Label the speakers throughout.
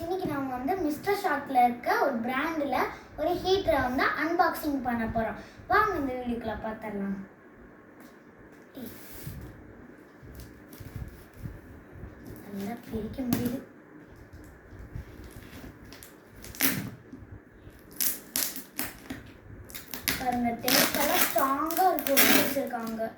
Speaker 1: இன்னைக்கு நாம வந்து மிஸ்டர் ஷார்ட்ல இருக்க ஒரு பிராண்ட்ல ஒரு ஹீட்டரை வந்து அன்பாக்சிங் பண்ண போறோம். வாங்க இந்த வீடியோக்குள்ள பார்த்தறலாம். நல்லா பிரிக்க முடியுது. பாருங்க, டேஸ்ட் எல்லாம் ஸ்ட்ராங்கா இருக்கு வச்சிருக்காங்க.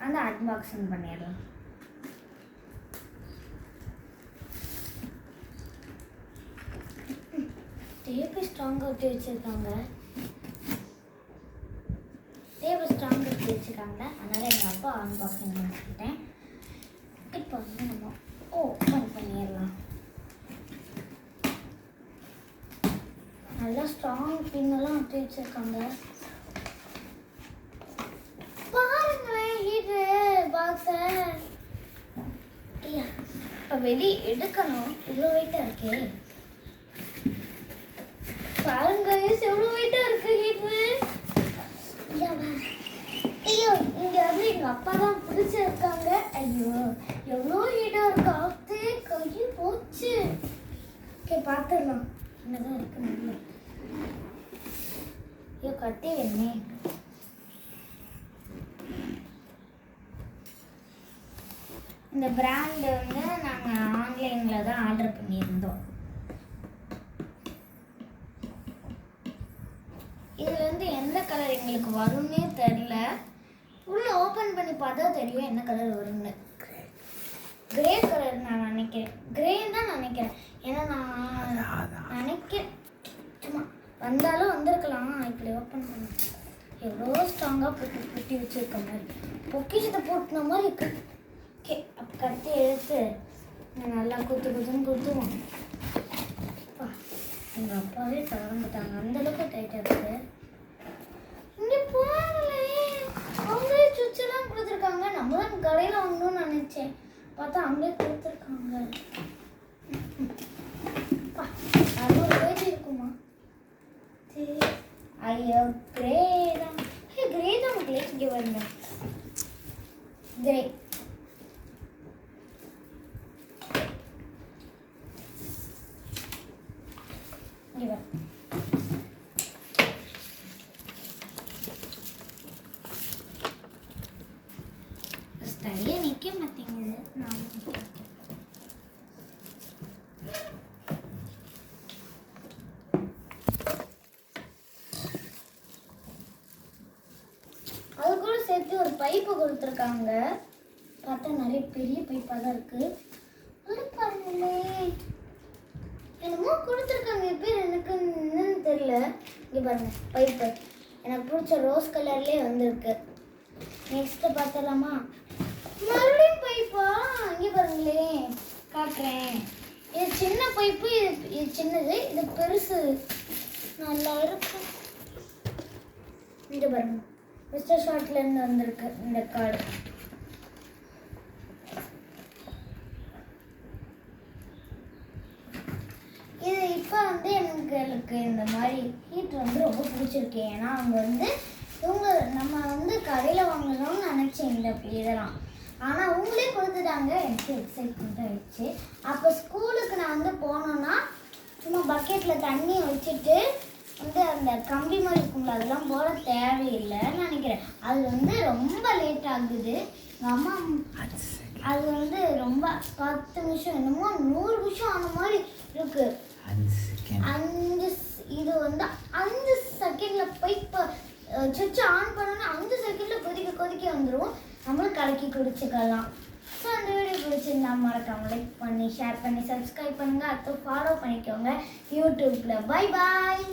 Speaker 1: அந்த அன்பாக்சிங் பண்ணிடலாம். டேப்பு ஸ்ட்ராங்காக ஊற்றி வச்சுருக்காங்க. அதனால் எங்கள் அப்பா அன்பாக்சிங் பண்ணிக்கிட்டேன். இப்போ வந்து நம்ம ஓப்பன் பண்ணிடலாம். நல்லா ஸ்ட்ராங் பின்னெல்லாம் ஊற்றி வச்சுருக்காங்க. வெளியே எடுக்கணும். இவ்வளோ வெயிட்டா இருக்கே, பாருங்க எவ்வளோ வெயிட்டா இருக்கு ஹீட்ரு. ஐயோ, இங்க வந்து எங்க அப்பா தான் பிடிச்சிருக்காங்க. ஐயோ எவ்வளோ ஹீட்டா இருக்கு. ஆத்து கை போச்சு. ஓகே, பார்த்துடலாம் என்னதான் இருக்கு. நல்ல ஐயோ கட்டி வேணுமே. இந்த பிராண்ட் வந்து நாங்கள் ஆன்லைனில் தான் ஆர்டர் பண்ணியிருந்தோம். இதில் வந்து எந்த கலர் எங்களுக்கு வரும்னே தெரியல. உள்ளே ஓப்பன் பண்ணி பார்த்தா தெரியும் என்ன கலர் வரும்னு. கிரே கலர் நான் நினைக்கிறேன். கிரேன்னு தான் நினைக்கிறேன். ஏன்னா நான் நினைக்கிறேன், சும்மா வந்தாலும் வந்திருக்கலாம். இப்படி ஓப்பன் பண்ண எவ்வளோ ஸ்ட்ராங்காக புட்டி வச்சுருக்க மாதிரி, பொக்கிஷத்தை போட்டுன மாதிரி இருக்கு. ஓகே, அப்போ கத்தி எடுத்து நல்லா குத்துவோம். எங்கள் அப்பாவே திறந்துட்டாங்க, அந்தளவுக்கு டைட்டாக இருக்குது. இங்கே போகலே, அவங்களே சுவிட்செல்லாம் கொடுத்துருக்காங்க. நம்ம தான் கடையில் வாங்கணும்னு நினச்சேன், பார்த்தா அவங்களே கொடுத்துருக்காங்க. 60 பேஜ் இருக்குமா? சரி, ஐயோ கிரே தான். கிரே தான் மக்களே. இங்கே வருங்க, கிரே. சரியா நிக்க மாட்டேங்குது. அது கூட சேர்த்து ஒரு பைப்பு கொடுத்துருக்காங்க. பார்த்தா நிறைய பெரிய பைப்பாக தான் இருக்கு. பாருங்களே, என்னமோ கொடுத்துருக்காங்க. பேர் எனக்கு என்னன்னு தெரியல. இங்கே பாருங்க, பைப்பு எனக்கு பிடிச்ச ரோஸ் கலர்லேயே வந்திருக்கு. நெக்ஸ்ட் பார்த்தலாமா? மறுபடியும் பைப்பா. இங்கே பாருங்களே, காட்டுறேன். இது சின்ன பைப்பு, இது சின்னது, இது பெருசு. நல்லா இருக்கும். இங்கே பாருங்க, மிஸ்டர் ஷார்ட்லேருந்து வந்திருக்கு இந்த கார்டு. இது இப்போ வந்து எனக்கு இந்த மாதிரி ஹீட்டர் வந்து ரொம்ப பிடிச்சிருக்கு. ஏன்னா அவங்க வந்து நம்ம வந்து கடையில் வாங்கணும்னு நினச்சேன் இந்த இதெல்லாம். ஆனால் அவங்களே கொடுத்துட்டாங்க. எனக்கு எக்ஸைட்மெண்ட் ஆகிடுச்சு. அப்போ ஸ்கூலுக்கு நான் வந்து போனோன்னா சும்மா பக்கெட்டில் தண்ணி வச்சுட்டு வந்து அந்த கம்பி மாதிரி இருக்கும்ல, அதெல்லாம் போட தேவையில்லைன்னு நினைக்கிறேன். அது வந்து ரொம்ப லேட் ஆகுது. எங்கள் அம்மா அது வந்து ரொம்ப 10 நிமிஷம் என்னமோ 100 நிமிஷம் ஆன மாதிரி இருக்கு. இது வந்து 5 செகண்டில் பைப்பை சுவிட்சை ஆன் பண்ணோன்னா 5 செகண்டில் கொதிக்க வந்துடும். நம்மளும் கலக்கி குடிச்சுக்கலாம். ஸோ அந்த வீடியோ பிடிச்சிருந்தா மறக்காம லைக் பண்ணி, ஷேர் பண்ணி, சப்ஸ்கிரைப் பண்ணுங்கள். அடுத்து ஃபாலோ பண்ணிக்கோங்க யூடியூப்பில். Bye bye.